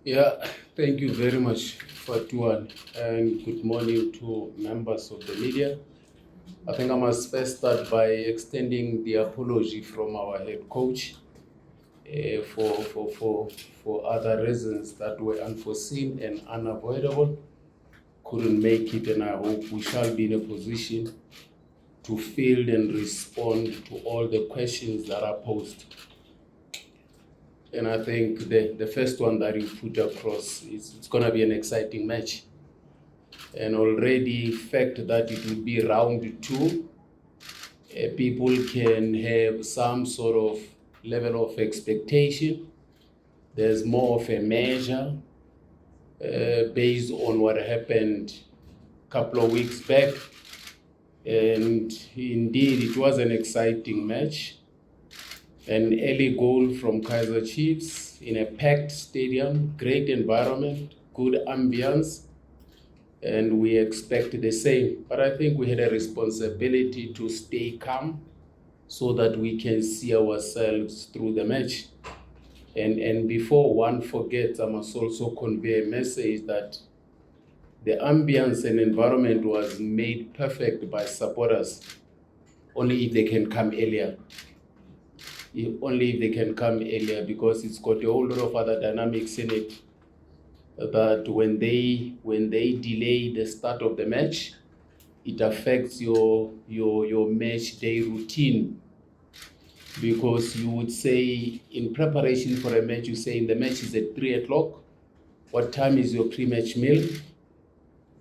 Yeah, thank you very much, Fatuan, and good morning to members of the media. I think I must first start by extending the apology from our head coach for other reasons that were unforeseen and unavoidable. Couldn't make it, and I hope we shall be in a position to field and respond to all the questions that are posed. And I think the first one that you put across is it's going to be an exciting match. And already fact that it will be round two, people can have some sort of level of expectation. There's more of a measure based on what happened a couple of weeks back. And indeed, it was an exciting match. An early goal from Kaizer Chiefs in a packed stadium, great environment, good ambience, and we expect the same. But I think we had a responsibility to stay calm so that we can see ourselves through the match. And before one forgets, I must also convey a message that the ambience and environment was made perfect by supporters, only if they can come earlier. Only if they can come earlier, because it's got a whole lot of other dynamics in it that when they delay the start of the match, it affects your match day routine. Because you would say in preparation for a match, you say the match is at 3 o'clock. What time is your pre-match meal?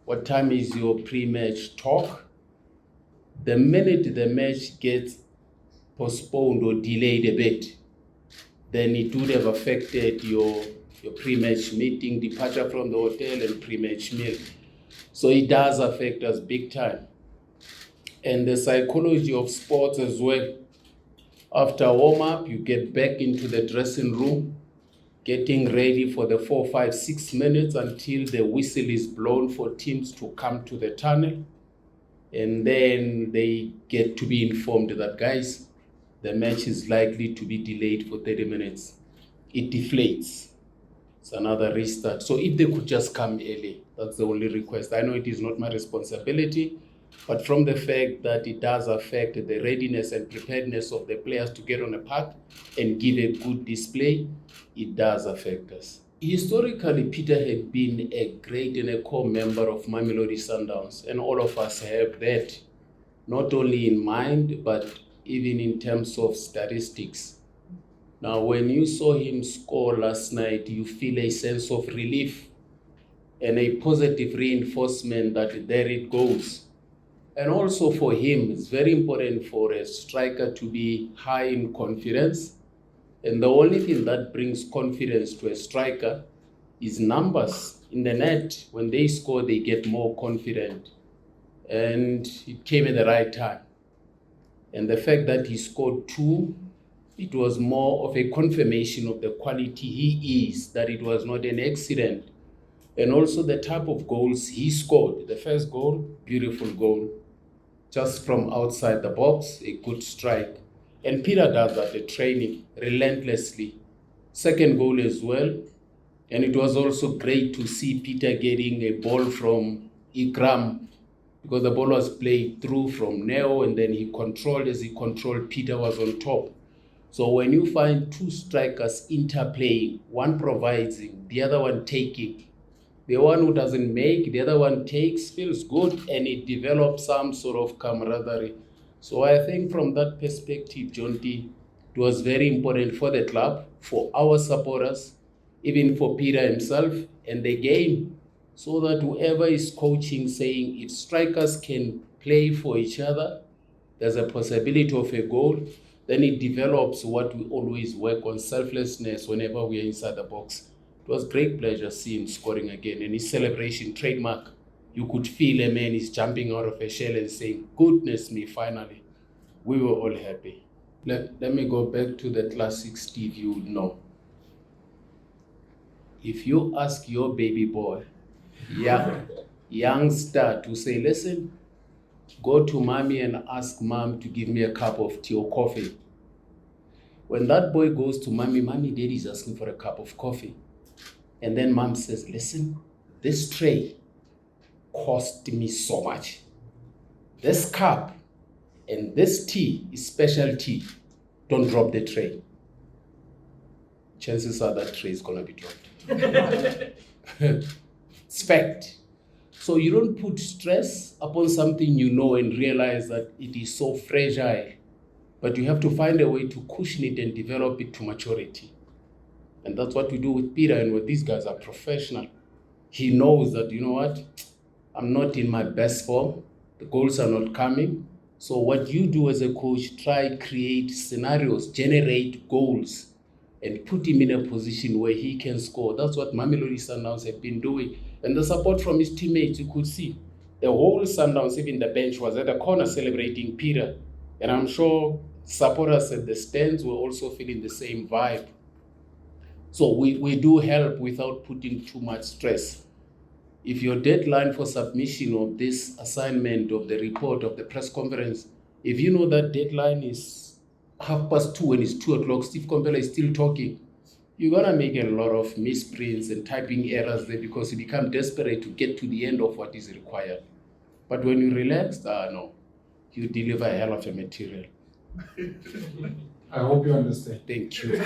What time is your pre-match talk? The minute the match gets postponed or delayed a bit, then it would have affected your pre-match meeting, departure from the hotel, and pre-match meal. So it does affect us big time. And the psychology of sports as well. After warm-up, you get back into the dressing room, getting ready for the 4, 5, 6 minutes until the whistle is blown for teams to come to the tunnel. And then they get to be informed that, guys, the match is likely to be delayed for 30 minutes. It deflates. It's another restart. So if they could just come early, that's the only request. I know it is not my responsibility, but from the fact that it does affect the readiness and preparedness of the players to get on a park and give a good display, it does affect us. Historically, Peter had been a great and a core member of Mamelodi Sundowns, and all of us have that, not only in mind, but even in terms of statistics. Now, when you saw him score last night, you feel a sense of relief and a positive reinforcement that there it goes. And also for him, it's very important for a striker to be high in confidence. And the only thing that brings confidence to a striker is numbers in the net. When they score, they get more confident. And it came at the right time. And the fact that he scored 2, it was more of a confirmation of the quality he is, that it was not an accident. And also the type of goals he scored. The first goal, beautiful goal, just from outside the box, a good strike. And Peter does that at training relentlessly. Second goal as well. And it was also great to see Peter getting a ball from Ikram, because the ball was played through from Neo, and then he controlled. As he controlled, Peter was on top. So when you find two strikers interplaying, one providing, the other one taking, the one who doesn't make, the other one takes, feels good, and it develops some sort of camaraderie. So I think from that perspective, John D, it was very important for the club, for our supporters, even for Peter himself and the game, so that whoever is coaching saying if strikers can play for each other, there's a possibility of a goal, then it develops what we always work on, selflessness whenever we are inside the box. It was great pleasure seeing him scoring again, and his celebration, trademark. You could feel a man is jumping out of a shell and saying, goodness me, finally. We were all happy. Let me go back to the classic Steve you would know. If you ask your baby boy, youngster, to say, listen, go to mommy and ask mom to give me a cup of tea or coffee. When that boy goes to mommy, daddy is asking for a cup of coffee. And then mom says, listen, this tray cost me so much. This cup and this tea is special tea. Don't drop the tray. Chances are that tray is going to be dropped. It's fact. So you don't put stress upon something you know and realize that it is so fragile, but you have to find a way to cushion it and develop it to maturity. And that's what we do with Peter, and what these guys are professional. He knows that, you know what, I'm not in my best form. The goals are not coming. So what you do as a coach, try create scenarios, generate goals, and put him in a position where he can score. That's what Mamelodi Sundowns have been doing. And the support from his teammates, you could see. The whole Sundowns, even the bench, was at the corner celebrating Peter. And I'm sure supporters at the stands were also feeling the same vibe. So we do help without putting too much stress. If your deadline for submission of this assignment, of the report, of the press conference, if you know that deadline is 2:30 and it's 2:00, Steve Komphela is still talking, you're going to make a lot of misprints and typing errors there because you become desperate to get to the end of what is required. But when you relax, no, you deliver a hell of a material. I hope you understand. Thank you.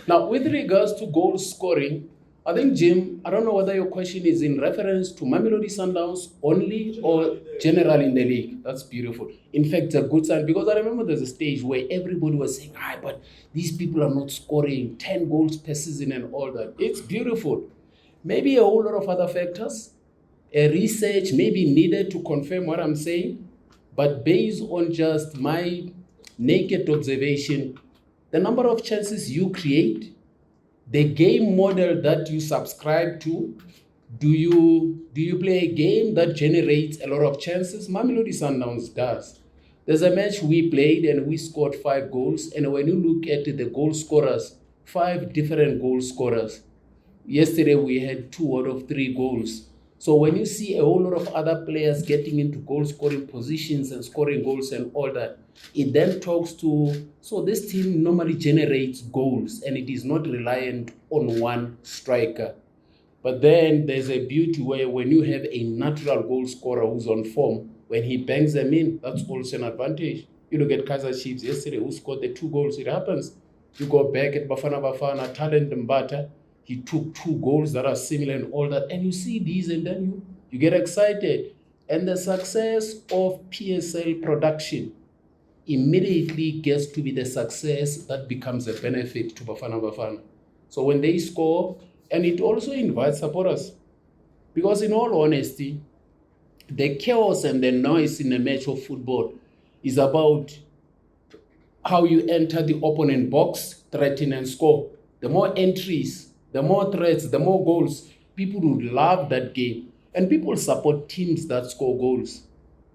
Now, with regards to goal scoring, I think, Jim, I don't know whether your question is in reference to Mamelodi Sundowns only or general in the league. That's beautiful. In fact, it's a good sign, because I remember there's a stage where everybody was saying, but these people are not scoring 10 goals per season and all that. It's beautiful. Maybe a whole lot of other factors. A research may be needed to confirm what I'm saying, but based on just my naked observation, the number of chances you create, the game model that you subscribe to, do you play a game that generates a lot of chances? Mamelodi Sundowns does. There's a match we played and we scored 5 goals, and when you look at the goal scorers, 5 different goal scorers. Yesterday we had 2 out of 3 goals. So when you see a whole lot of other players getting into goal scoring positions and scoring goals and all that, it then talks to, so this team normally generates goals and it is not reliant on one striker. But then there's a beauty where when you have a natural goal scorer who's on form, when he bangs them in, that's also an advantage. You look at Kaizer Chiefs yesterday, who scored the 2 goals. It happens. You go back at Bafana, Talent Mbata, he took 2 goals that are similar and all that. And you see these and then you get excited. And the success of PSL production immediately gets to be the success that becomes a benefit to Bafana. So when they score, and it also invites supporters. Because in all honesty, the chaos and the noise in a match of football is about how you enter the opponent box, threaten and score. The more entries, the more threats, the more goals, people would love that game. And people support teams that score goals.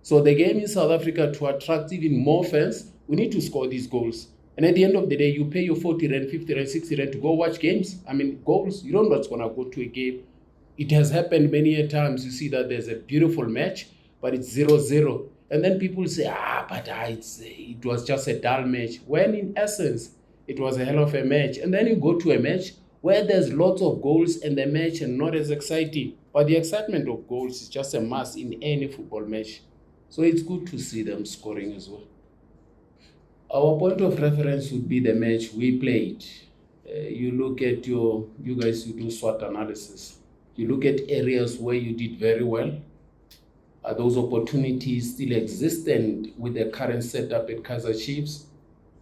So the game in South Africa, to attract even more fans, we need to score these goals. And at the end of the day, you pay your 40 rand, 50 rand, 60 rand to go watch games. I mean, goals, you don't know what's going to go to a game. It has happened many a times. You see that there's a beautiful match, but it's 0-0. And then people say, it was just a dull match. When in essence, it was a hell of a match. And then you go to a match where there's lots of goals and the match is not as exciting. But the excitement of goals is just a must in any football match. So it's good to see them scoring as well. Our point of reference would be the match we played. You look at you guys who do SWOT analysis. You look at areas where you did very well. Are those opportunities still existent with the current setup at Kaizer Chiefs?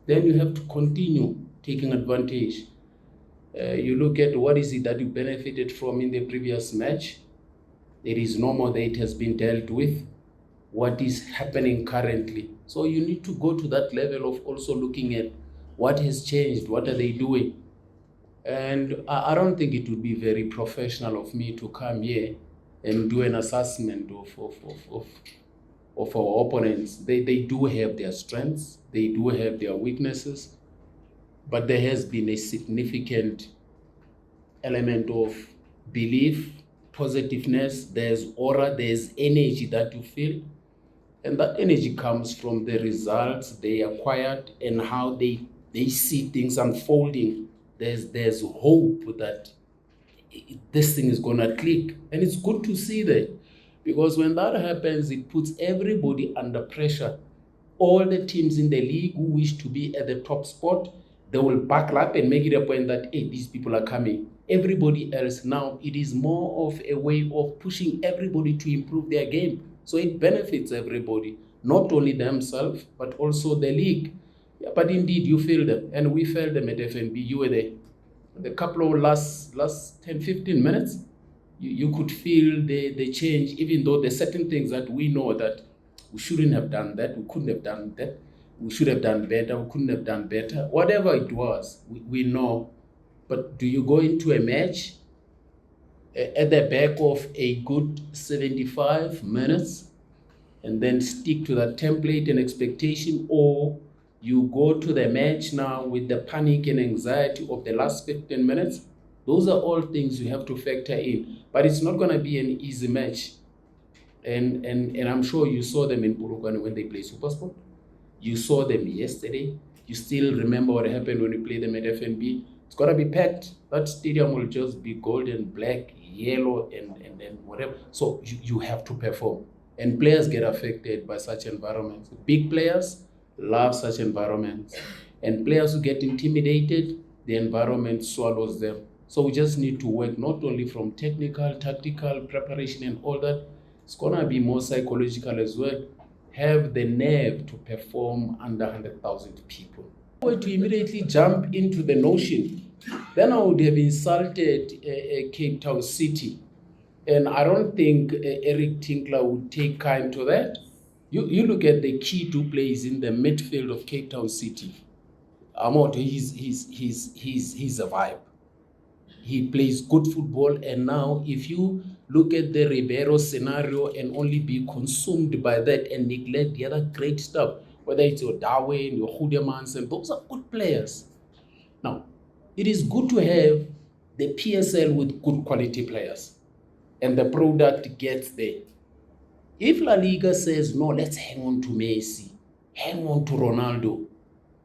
Then you have to continue taking advantage. You look at what is it that you benefited from in the previous match. It is normal that it has been dealt with. What is happening currently? So you need to go to that level of also looking at what has changed, what are they doing? And I don't think it would be very professional of me to come here and do an assessment of our opponents. They do have their strengths, they do have their weaknesses, but there has been a significant element of belief, positiveness, there's aura, there's energy that you feel. And that energy comes from the results they acquired and how they see things unfolding. There's hope that this thing is gonna click. And it's good to see that, because when that happens, it puts everybody under pressure. All the teams in the league who wish to be at the top spot, they will buckle up and make it a point that, hey, these people are coming. Everybody else now, it is more of a way of pushing everybody to improve their game. So it benefits everybody, not only themselves, but also the league. Yeah, but indeed, you feel them, and we felt them at FNB. You were there. The couple of last 10, 15 minutes, you could feel the change, even though there's certain things that we know that we shouldn't have done that, we couldn't have done that, we should have done better, we couldn't have done better. Whatever it was, we know. But do you go into a match at the back of a good 75 minutes and then stick to that template and expectation, or you go to the match now with the panic and anxiety of the last 15 minutes? Those are all things you have to factor in. But it's not going to be an easy match. And I'm sure you saw them in Polokwane when they play SuperSport. You saw them yesterday. You still remember what happened when you played them at FNB. It's got to be packed. That stadium will just be golden, black, yellow, and then whatever. So you have to perform. And players get affected by such environments. Big players love such environments. And players who get intimidated, the environment swallows them. So we just need to work not only from technical, tactical, preparation and all that. It's going to be more psychological as well. Have the nerve to perform under 100,000 people. To immediately jump into the notion, then I would have insulted Cape Town City. And I don't think Eric Tinkler would take kind to that. You look at the key two players in the midfield of Cape Town City. Amoto, he's a vibe. He plays good football, and now if you look at the Ribeiro scenario and only be consumed by that and neglect the other great stuff, whether it's your Darwin, your Hudemans, and those are good players. Now, it is good to have the PSL with good quality players, and the product gets there. If La Liga says, no, let's hang on to Messi, hang on to Ronaldo,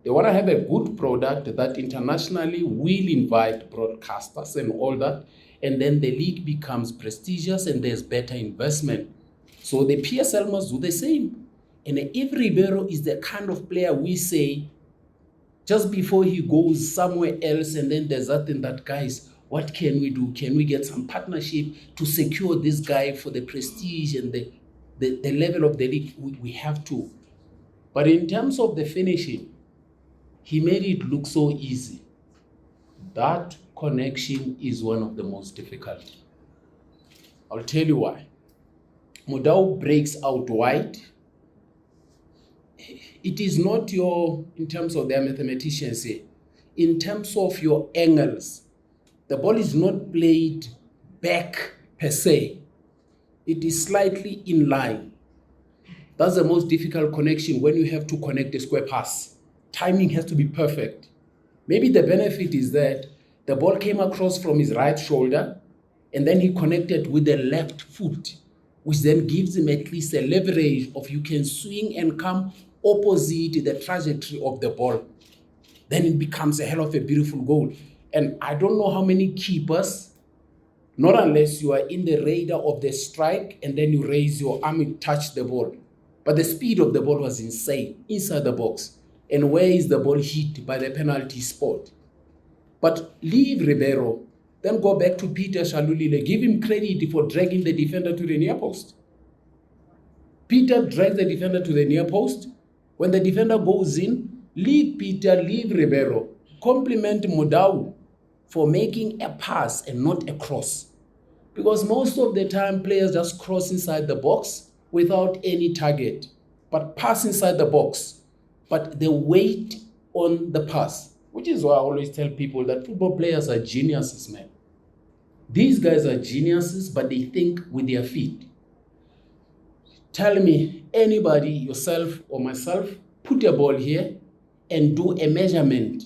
they want to have a good product that internationally will invite broadcasters and all that, and then the league becomes prestigious and there's better investment. So the PSL must do the same. And if Ribeiro is the kind of player we say, just before he goes somewhere else, and then there's that thing that, guys, what can we do? Can we get some partnership to secure this guy for the prestige and the level of the league? We have to. But in terms of the finishing, he made it look so easy. That connection is one of the most difficult. I'll tell you why. Mudau breaks out wide. It is not in terms of their mathematicians here, in terms of your angles, the ball is not played back per se. It is slightly in line. That's the most difficult connection when you have to connect a square pass. Timing has to be perfect. Maybe the benefit is that the ball came across from his right shoulder and then he connected with the left foot, which then gives him at least a leverage of you can swing and come opposite the trajectory of the ball. Then it becomes a hell of a beautiful goal. And I don't know how many keepers, not unless you are in the radar of the strike and then you raise your arm and touch the ball. But the speed of the ball was insane inside the box. And where is the ball hit? By the penalty spot. But leave Ribeiro, then go back to Peter Shalulile. Give him credit for dragging the defender to the near post. Peter drags the defender to the near post. When the defender goes in, leave Peter, leave Ribeiro. Compliment Mudau for making a pass and not a cross. Because most of the time, players just cross inside the box without any target, but pass inside the box. But they wait on the pass, which is why I always tell people that football players are geniuses, man. These guys are geniuses, but they think with their feet. Tell me, anybody, yourself or myself, put a ball here and do a measurement.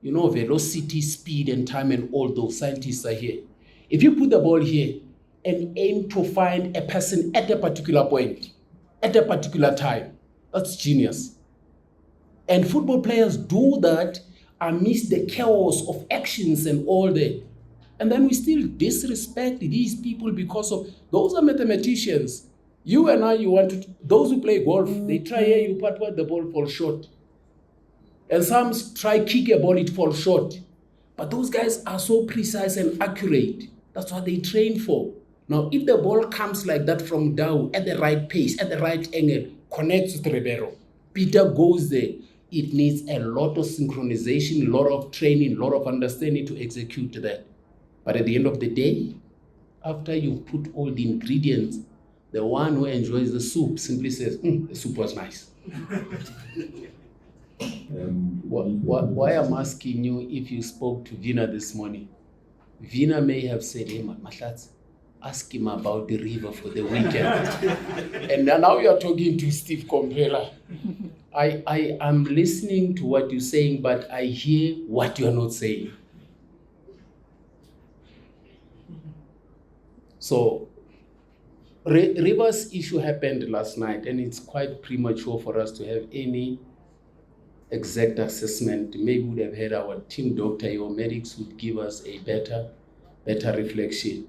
You know, velocity, speed, and time, and all those scientists are here. If you put the ball here and aim to find a person at a particular point, at a particular time, that's genius. And football players do that amidst the chaos of actions and all that. And then we still disrespect these people because of, those are mathematicians. You and I, those who play golf, they try here, you putt, the ball falls short. And some try kick a ball, it falls short. But those guys are so precise and accurate. That's what they train for. Now, if the ball comes like that from down at the right pace, at the right angle, connects with Ribeiro, Peter goes there. It needs a lot of synchronization, a lot of training, a lot of understanding to execute that. But at the end of the day, after you've put all the ingredients, the one who enjoys the soup simply says, the soup was nice. Why I'm asking you if you spoke to Vina this morning? Vina may have said, hey, Mahlatsi, ask him about the river for the weekend. And now you're talking to Steve Komphela. I am listening to what you're saying, but I hear what you're not saying. So, River's issue happened last night, and it's quite premature for us to have any exact assessment. Maybe we would have had our team doctor, your medics would give us a better reflection.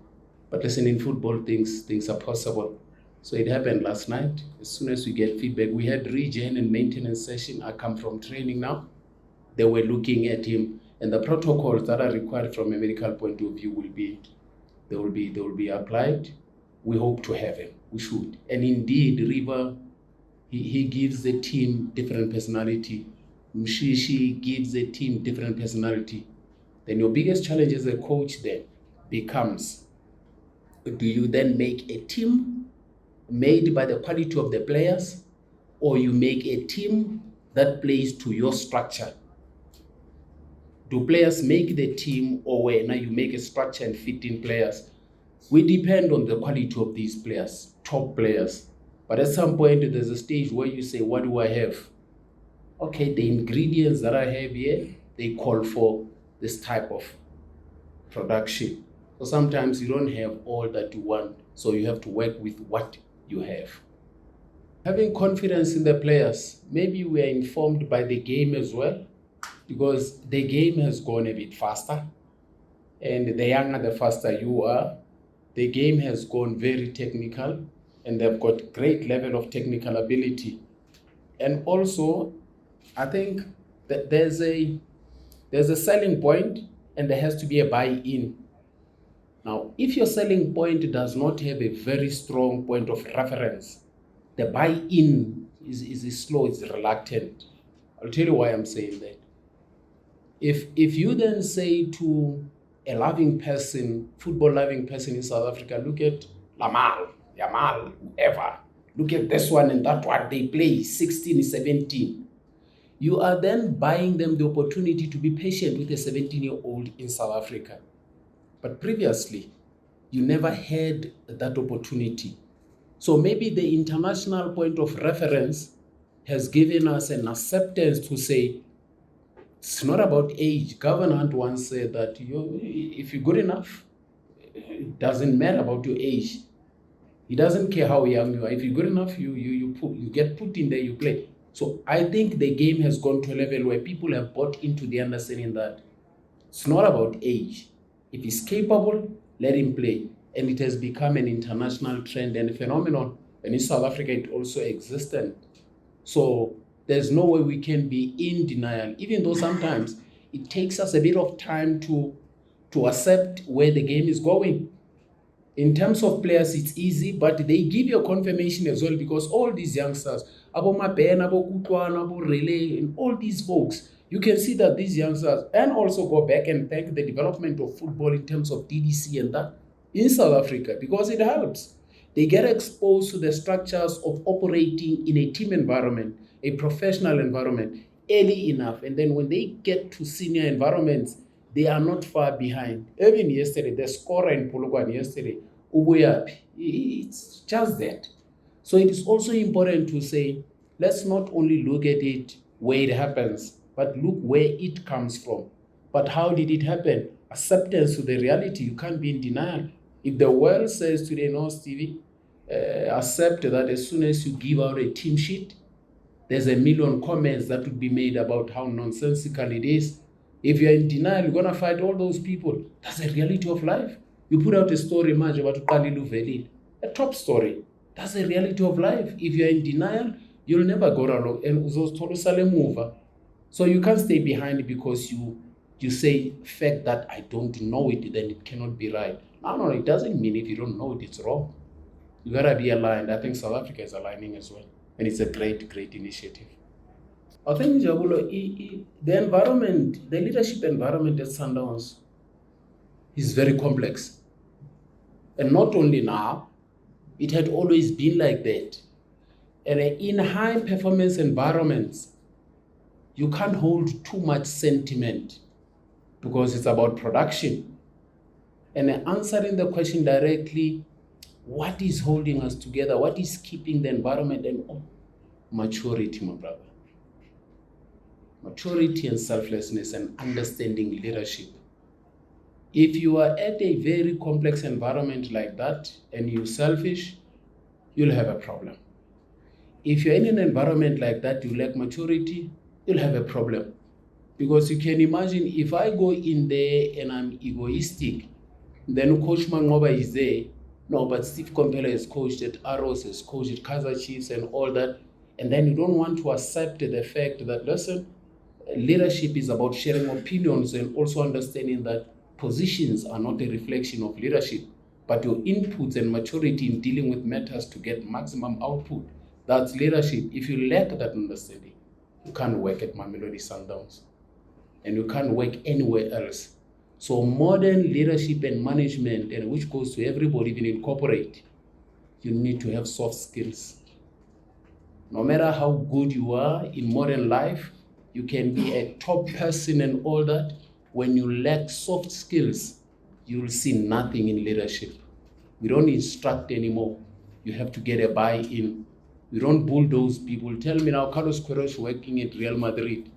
But listen, in football, things are possible. So it happened last night. As soon as we get feedback, we had regen and maintenance session. I come from training now. They were looking at him, and the protocols that are required from a medical point of view they will be applied. We hope to have him. We should. And indeed, River, he gives the team different personality. Mshishi gives the team different personality. Then your biggest challenge as a coach then becomes, do you then make a team made by the quality of the players, or you make a team that plays to your structure? Do players make the team, or when you make a structure and fit in players? We depend on the quality of these players, top players. But at some point, there's a stage where you say, what do I have? Okay, the ingredients that I have here, they call for this type of production. So sometimes you don't have all that you want, so you have to work with what you have. Having confidence in the players, maybe we are informed by the game as well, because the game has gone a bit faster, and the younger, the faster you are, the game has gone very technical, and they've got great level of technical ability. And also, I think that there's a selling point, and there has to be a buy-in. Now, if your selling point does not have a very strong point of reference, the buy-in is slow, it's reluctant. I'll tell you why I'm saying that. If you then say to a loving person, football-loving person in South Africa, look at Yamal, whoever, look at this one and that one, they play 16, 17. You are then buying them the opportunity to be patient with a 17-year-old in South Africa. But previously, you never had that opportunity. So maybe the international point of reference has given us an acceptance to say, it's not about age. Governor Hunt once said that if you're good enough, it doesn't matter about your age. He doesn't care how young you are. If you're good enough, you get put in there, you play. So I think the game has gone to a level where people have bought into the understanding that it's not about age. If he's capable, let him play. And it has become an international trend and a phenomenon. And in South Africa, it also existed. So there's no way we can be in denial, even though sometimes it takes us a bit of time to accept where the game is going. In terms of players, it's easy, but they give you a confirmation as well, because all these youngsters, Abo Maben, Abo Kutwan, Abo Relay, and all these folks, you can see that these youngsters, and also go back and thank the development of football in terms of DDC and that in South Africa, because it helps. They get exposed to the structures of operating in a team environment, a professional environment, early enough. And then when they get to senior environments, they are not far behind. Even yesterday, the scorer in Polokwane yesterday, Ubuyapi, it's just that. So it is also important to say, let's not only look at it where it happens, but look where it comes from. But how did it happen? Acceptance to the reality. You can't be in denial. If the world says today, no, Stevie, accept that as soon as you give out a team sheet, there's a million comments that would be made about how nonsensical it is. If you're in denial, you're gonna fight all those people. That's the reality of life. You put out a story, much about Qalilu Velile, a top story. That's the reality of life. If you're in denial, you'll never go along. And so you can't stay behind because you say fact that I don't know it, then it cannot be right. No, it doesn't mean if you don't know it, it's wrong. You gotta be aligned. I think South Africa is aligning as well. And it's a great, great initiative. I think, Jabulo, the environment, the leadership environment at Sundowns is very complex. And not only now, it had always been like that. And in high performance environments, you can't hold too much sentiment because it's about production. And answering the question directly, what is holding us together? What is keeping the environment? And maturity, my brother. Maturity and selflessness and understanding leadership. If you are at a very complex environment like that and you're selfish, you'll have a problem. If you're in an environment like that, you lack maturity, you'll have a problem. Because you can imagine if I go in there and I'm egoistic, then Coach Mangoba is there. No, but Steve Komphela has coached at Arrows, has coached at Kaizer Chiefs and all that. And then you don't want to accept the fact that, listen, leadership is about sharing opinions and also understanding that positions are not a reflection of leadership, but your inputs and maturity in dealing with matters to get maximum output. That's leadership. If you lack that understanding, you can't work at Mamelodi Sundowns and you can't work anywhere else. So modern leadership and management, and which goes to everybody, even in corporate, you need to have soft skills. No matter how good you are in modern life, you can be a top person and all that. When you lack soft skills, you'll see nothing in leadership. We don't instruct anymore. You have to get a buy-in. We don't bulldoze people. Tell me now, Carlos Queiroz working at Real Madrid,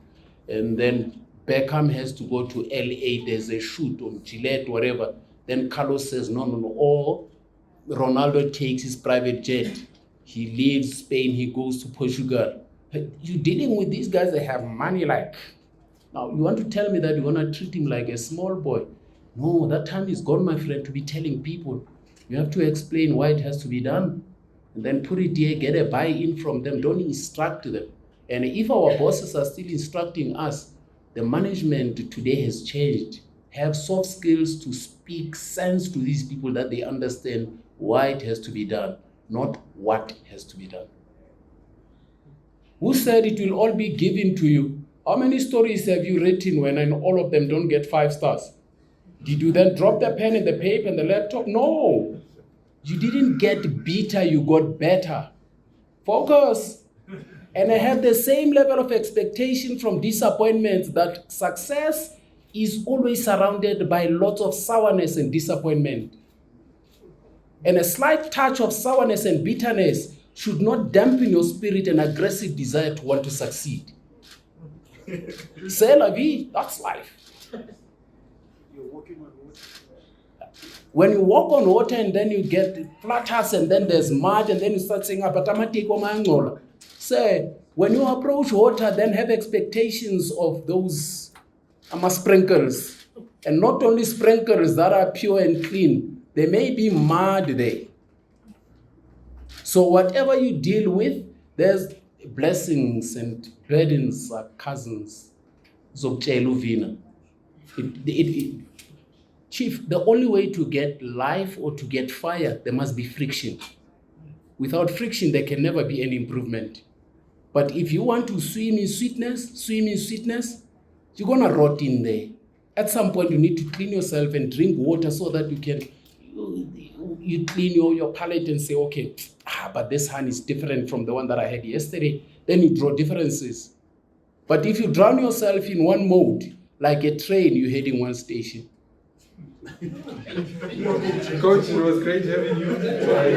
and then Beckham has to go to LA, there's a shoot on Gillette, whatever. Then Carlos says, no. Or Ronaldo takes his private jet. He leaves Spain, he goes to Portugal. You're dealing with these guys that have money like. Now, you want to tell me that you're going to treat him like a small boy? No, that time is gone, my friend, to be telling people. You have to explain why it has to be done. And then put it here, get a buy-in from them. Don't instruct them. And if our bosses are still instructing us, the management today has changed. Have soft skills to speak sense to these people that they understand why it has to be done, not what has to be done. Who said it will all be given to you? How many stories have you written when and all of them don't get 5 stars? Did you then drop the pen and the paper and the laptop? No. You didn't get bitter, you got better. Focus. And I have the same level of expectation from disappointments that success is always surrounded by lots of sourness and disappointment. And a slight touch of sourness and bitterness should not dampen your spirit and aggressive desire to want to succeed. C'est la vie, that's life. You're walking on water. When you walk on water and then you get flutters and then there's mud and then you start saying, say, when you approach water, then have expectations of those sprinkles. And not only sprinkles that are pure and clean, there may be mud there. So whatever you deal with, there's blessings and burdens are cousins. Chief, the only way to get life or to get fire, there must be friction. Without friction, there can never be any improvement. But if you want to swim in sweetness, you're going to rot in there. At some point, you need to clean yourself and drink water so that you can you clean your palate and say, okay, but this hand is different from the one that I had yesterday. Then you draw differences. But if you drown yourself in one mode, like a train, you're heading one station. Coach, it was great having you.